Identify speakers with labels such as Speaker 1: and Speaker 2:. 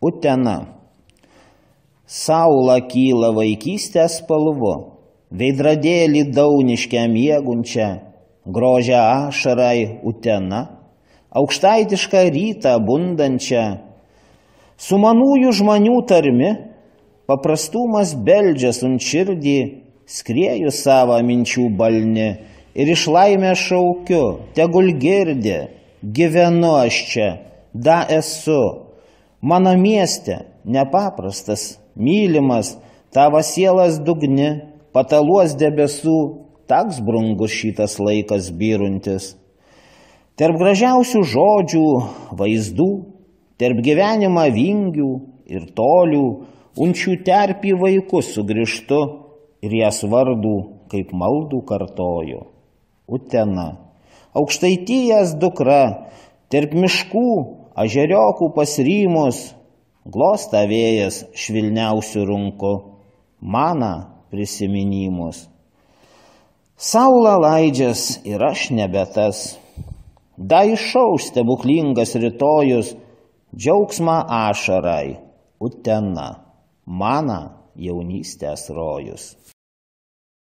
Speaker 1: Utena. Saula kyla vaikystės spalvu, veidradėlį dauniškę miegunčią, grožę ašarai Utena, aukštaitišką rytą bundančią, sumanųjų žmonių tarmi, paprastumas beldžias ant širdį, skrieju savo minčių balni ir iš laimės šaukiu, tegul girdi, gyvenu aš čia, da esu, mano mieste, nepaprastas, mylimas, tavo sielas dugni, pataluos debesų, toks brangus šitas laikas byruntis. Tarp gražiausių žodžių, vaizdų, tarp gyvenimą vingių ir tolių, unčių terpį vaikus sugrįžtu ir jas vardų kaip maldų kartoju. Utena, Aukštaitijos dukra, tarp miškų, ežeriokų pasrymus, glosta vėjas švilniausių runku, mana prisiminimus. Saula laidžias ir aš nebe tas, da išauš stebuklingas rytojus, džiaugsmą ašarai, Utena, mana jaunystės rojus.